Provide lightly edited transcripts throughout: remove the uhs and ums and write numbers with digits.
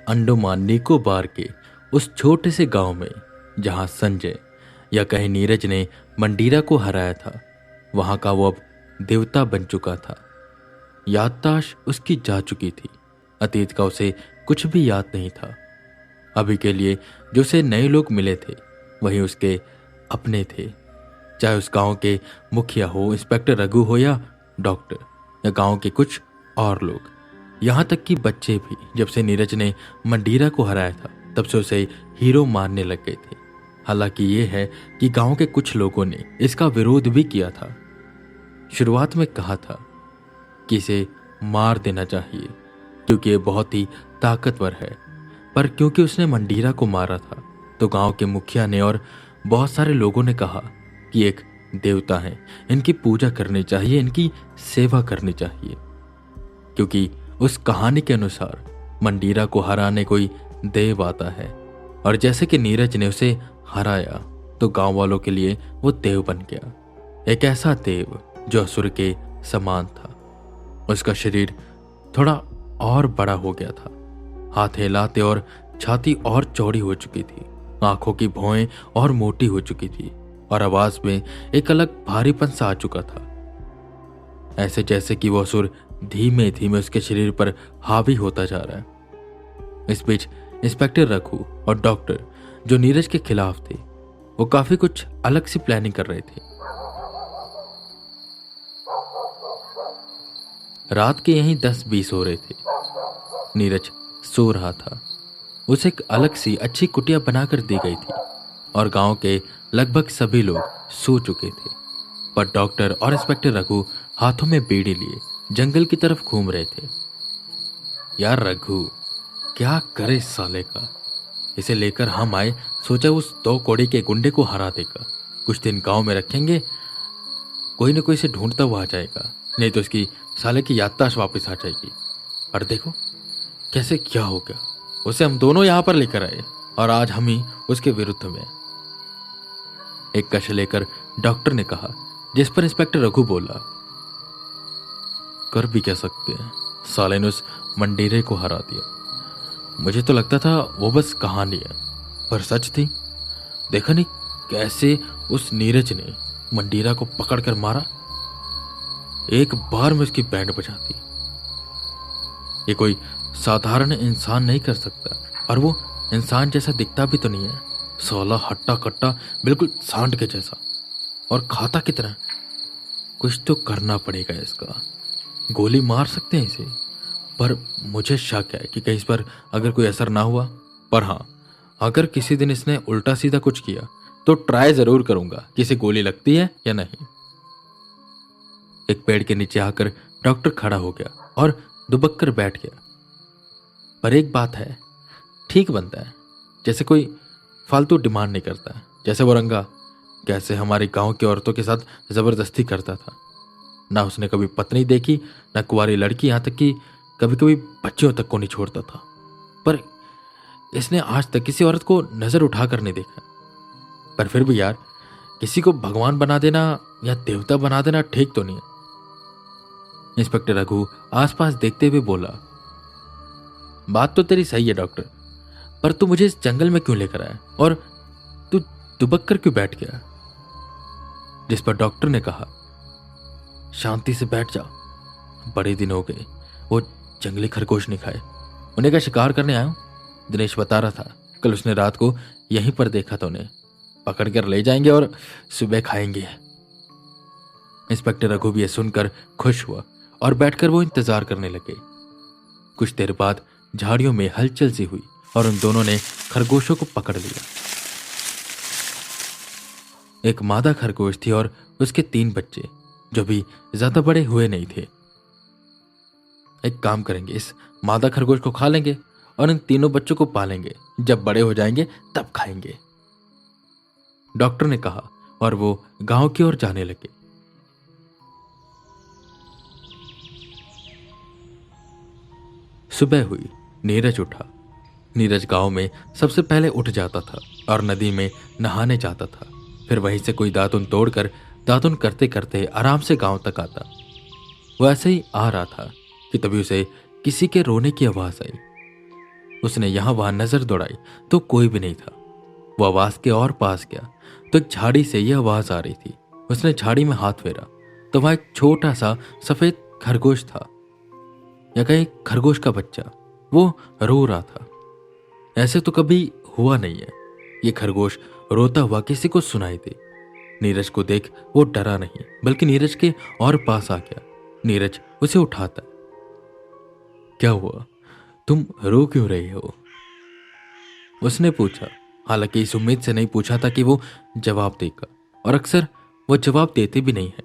अंडमान निकोबार के उस छोटे से गांव में जहां संजय या कहीं नीरज ने मंडीरा को हराया था, वहां का वो अब देवता बन चुका था। याददाश्त उसकी जा चुकी थी। अतीत का उसे कुछ भी याद नहीं था। अभी के लिए जो उसे नए लोग मिले थे वही उसके अपने थे, चाहे उस गांव के मुखिया हो, इंस्पेक्टर रघु हो या डॉक्टर या गांव के कुछ और लोग। यहां तक कि बच्चे भी जब से नीरज ने मंडीरा को हराया था तब से उसे हीरो मानने लग गए थे। हालांकि ये है कि गांव के कुछ लोगों ने इसका विरोध भी किया था। शुरुआत में कहा था कि इसे मार देना चाहिए क्योंकि ये बहुत ही ताकतवर है, पर क्योंकि उसने मंडीरा को मारा था तो गांव के मुखिया ने और बहुत सारे लोगों ने कहा कि एक देवता है, इनकी पूजा करनी चाहिए, इनकी सेवा करनी चाहिए। क्योंकि उस कहानी के अनुसार मंडीरा को हराने कोई देव आता है और जैसे कि नीरज ने उसे हराया तो गांव वालों के लिए वो देव बन गया, एक ऐसा देव जो असुर के समान था। उसका शरीर थोड़ा और बड़ा हो गया था, हाथ हिलाते और छाती और चौड़ी हो चुकी थी, आंखों की भौएं और मोटी हो चुकी थी और आवाज में एक अलग भारीपन सा आ चुका था, ऐसे जैसे कि वो असुर धीमे धीमे उसके शरीर पर हावी होता जा रहा है। इस बीच इंस्पेक्टर रघु और डॉक्टर जो नीरज के खिलाफ थे वो काफी कुछ अलग सी प्लानिंग कर रहे थे। रात के यहीं 10-20 हो रहे थे। नीरज सो रहा था। उसे एक अलग सी अच्छी कुटिया बनाकर दी गई थी और गांव के लगभग सभी लोग सो चुके थे, पर डॉक्टर और इंस्पेक्टर रघु हाथों में बीड़ी लिए जंगल की तरफ घूम रहे थे। यार रघु, क्या करे इस साले का, इसे लेकर हम आए, सोचा उस 2 कौड़ी के गुंडे को हरा देगा, कुछ दिन गांव में रखेंगे, कोई न कोई इसे ढूंढता हुआ आ जाएगा, नहीं तो इसकी साले की याददाश्त वापस आ जाएगी। और देखो कैसे क्या हो गया, उसे हम दोनों यहां पर लेकर आए और आज हम ही उसके विरुद्ध में। एक कश लेकर डॉक्टर ने कहा, जिस पर इंस्पेक्टर रघु बोला, कर भी कह सकते हैं, साले ने उस मंडीरे को हरा दिया। मुझे तो लगता था वो बस कहानी है, पर सच थी। देखा नहीं कैसे उस नीरज ने मंडीरा को पकड़कर मारा, एक बार में उसकी बैंड बजा दी। ये कोई साधारण इंसान नहीं कर सकता, और वो इंसान जैसा दिखता भी तो नहीं है, साला हट्टा कट्टा बिल्कुल सांड के जैसा, और खाता कितना। कुछ तो करना पड़ेगा इसका, गोली मार सकते हैं इसे, पर मुझे शक है कि कहीं इस पर अगर कोई असर ना हुआ। पर हाँ, अगर किसी दिन इसने उल्टा सीधा कुछ किया तो ट्राई जरूर करूंगा कि इसे गोली लगती है या नहीं। एक पेड़ के नीचे आकर डॉक्टर खड़ा हो गया और दुबक कर बैठ गया। पर एक बात है, ठीक बनता है, जैसे कोई फालतू डिमांड नहीं करता, जैसे वो रंगा कैसे हमारे गांव की औरतों के साथ जबरदस्ती करता था। ना उसने कभी पत्नी देखी, ना कुंवारी लड़की, यहां तक कि कभी कभी बच्चियों तक को नहीं छोड़ता था, पर इसने आज तक किसी औरत को नजर उठाकर नहीं देखा। पर फिर भी यार, किसी को भगवान बना देना या देवता बना देना ठीक तो नहीं है। इंस्पेक्टर रघु आसपास देखते हुए बोला, बात तो तेरी सही है डॉक्टर, पर तू मुझे इस जंगल में क्यों लेकर आया और तू दुबक कर क्यों बैठ गया? जिस पर डॉक्टर ने कहा, शांति से बैठ जा, बड़े दिन हो गए वो जंगली खरगोश नहीं खाए, उन्हें का शिकार करने आया हूं। दिनेश बता रहा था कल उसने रात को यहीं पर देखा था, उन्हें पकड़ कर ले जाएंगे और सुबह खाएंगे। इंस्पेक्टर रघु भी यह सुनकर खुश हुआ और बैठकर वो इंतजार करने लगे। कुछ देर बाद झाड़ियों में हलचल सी हुई और उन दोनों ने खरगोशों को पकड़ लिया। एक मादा खरगोश थी और उसके 3 बच्चे जो भी ज्यादा बड़े हुए नहीं थे। एक काम करेंगे, इस मादा खरगोश को खा लेंगे और इन तीनों बच्चों को पालेंगे, जब बड़े हो जाएंगे तब खाएंगे, डॉक्टर ने कहा और वो गांव की ओर जाने लगे। सुबह हुई, नीरज उठा। नीरज गांव में सबसे पहले उठ जाता था और नदी में नहाने जाता था, फिर वहीं से कोई दातुन तोड़कर दातुन करते करते आराम से गांव तक आता। वो ऐसे ही आ रहा था कि तभी उसे किसी के रोने की आवाज आई। उसने यहाँ वहां नजर दौड़ाई तो कोई भी नहीं था। वो आवाज के और पास गया तो एक झाड़ी से यह आवाज आ रही थी। उसने झाड़ी में हाथ फेरा तो वहां एक छोटा सा सफेद खरगोश था, या कहीं खरगोश का बच्चा। वो रो रहा था। ऐसे तो कभी हुआ नहीं है, ये खरगोश रोता हुआ किसी को सुनाई दे। नीरज को देख वो डरा नहीं, बल्कि नीरज के और पास आ गया। नीरज उसे उठाता। क्या हुआ, तुम रो क्यों रही हो, उसने पूछा। हालांकि इस उम्मीद से नहीं पूछा था कि वो जवाब देगा, और अक्सर वो जवाब देते भी नहीं है,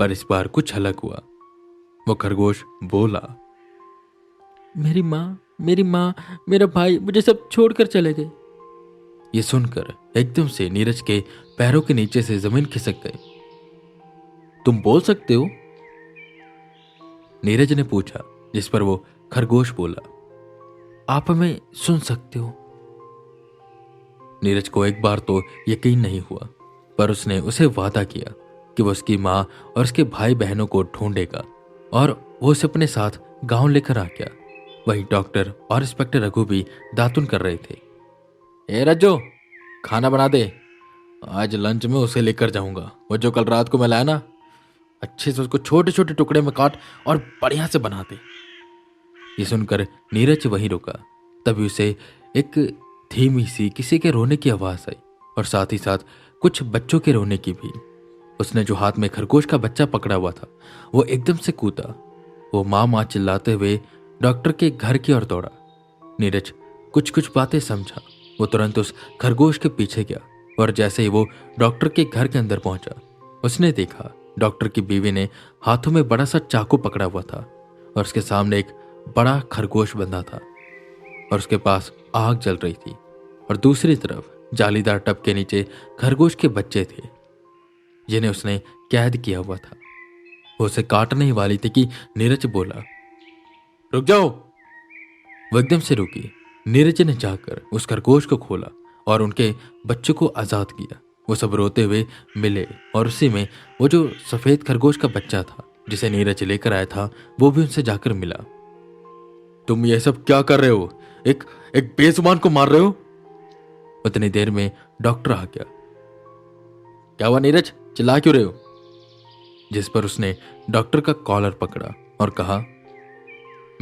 पर इस बार कुछ अलग हुआ। वो खरगोश बोला, मेरी माँ, मेरा भाई मुझे सब छोड़कर चले गए। ये सुनकर एकदम से नीरज के पैरों के नीचे से जमीन खिसक गई। तुम बोल सकते हो, नीरज ने पूछा, जिस पर वो खरगोश बोला, आप हमें सुन सकते हो। नीरज को एक बार तो यकीन नहीं हुआ, पर उसने उसे वादा किया कि वो उसकी माँ और उसके भाई बहनों को ढूंढेगा, और वो उसे अपने साथ गांव लेकर आ गया। वही डॉक्टर और इंस्पेक्टर रघु भी दातुन कर रहे थे। ए रज्जो, खाना बना दे, आज लंच में उसे लेकर जाऊंगा। वो जो कल रात को मैं लाया ना, अच्छे से उसको छोटे छोटे टुकड़े में काट और बढ़िया से बना दे। ये सुनकर नीरज वहीं रुका। तभी उसे एक धीमी सी किसी के रोने की आवाज आई, और साथ ही साथ कुछ बच्चों के रोने की भी। उसने जो हाथ में खरगोश का बच्चा पकड़ा हुआ था, वो एकदम से कूदा। वो माँ माँ चिल्लाते हुए डॉक्टर के घर की ओर दौड़ा। नीरज कुछ कुछ बातें समझा। वो तुरंत उस खरगोश के पीछे गया, और जैसे ही वो डॉक्टर के घर के अंदर पहुंचा, उसने देखा डॉक्टर की बीवी ने हाथों में बड़ा सा चाकू पकड़ा हुआ था, और उसके सामने एक बड़ा खरगोश बंधा था, और उसके पास आग जल रही थी, और दूसरी तरफ जालीदार टब के नीचे खरगोश के बच्चे थे, जिन्हें उसने कैद किया हुआ था। वो उसे काटने ही वाली थी कि नीरज बोला, रुक जाओ। वो एकदम से रुकी। नीरज ने जाकर उस खरगोश को खोला और उनके बच्चों को आजाद किया। वो सब रोते हुए मिले, और उसी में वो जो सफेद खरगोश का बच्चा था जिसे नीरज लेकर आया था, वो भी उनसे जाकर मिला। तुम ये सब क्या कर रहे हो, एक एक बेजुबान को मार रहे हो। उतनी देर में डॉक्टर आ गया। क्या हुआ नीरज, चिल्ला क्यों रहे हो, जिस पर उसने डॉक्टर का कॉलर पकड़ा और कहा,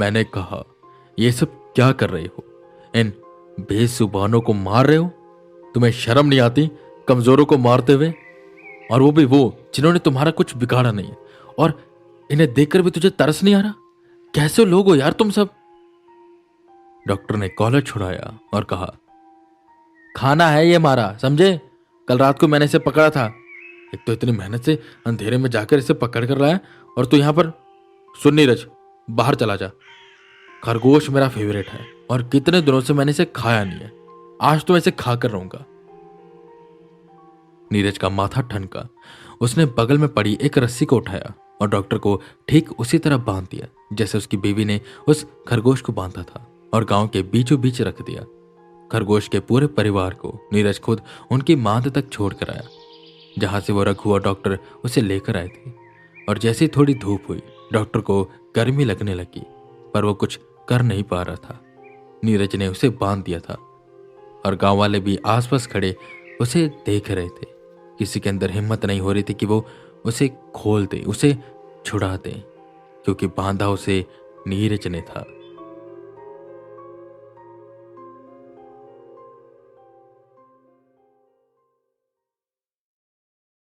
मैंने कहा ये सब क्या कर रहे हो, इन बेजुबानों को मार रहे हो, तुम्हें शर्म नहीं आती कमजोरों को मारते हुए, और वो भी वो जिन्होंने तुम्हारा कुछ बिगाड़ा नहीं है, और इन्हें देखकर भी तुझे तरस नहीं आ रहा। कैसे लोग हो यार तुम सब। डॉक्टर ने कॉलर छुड़ाया और कहा, खाना है ये हमारा, समझे, कल रात को मैंने इसे पकड़ा था। एक तो इतनी मेहनत से अंधेरे में जाकर इसे पकड़ कर लाया, और तू यहां पर। सुन नीरज, बाहर चला जा। खरगोश मेरा फेवरेट है, और कितने दिनों से मैंने इसे खाया नहीं है, आज तो मैं इसे खाकर रहूंगा। नीरज का माथा ठनका। उसने बगल में पड़ी एक रस्सी को उठाया और डॉक्टर को ठीक उसी तरह बांध दिया जैसे उसकी बीवी ने उस खरगोश को बांधा था, और गांव के बीचों बीच रख दिया। खरगोश के पूरे परिवार को नीरज खुद उनकी मांद तक छोड़ कर आया, जहां से वो रघु और डॉक्टर उसे लेकर आए थे। और जैसे ही थोड़ी धूप हुई, डॉक्टर को गर्मी लगने लगी, पर वो कुछ कर नहीं पा रहा था। नीरज ने उसे बांध दिया था, और गांव वाले भी आसपास खड़े उसे देख रहे थे। किसी के अंदर हिम्मत नहीं हो रही थी कि वो उसे खोल दे, उसे छुड़ा दे, क्योंकि बांधा उसे नीरज ने था।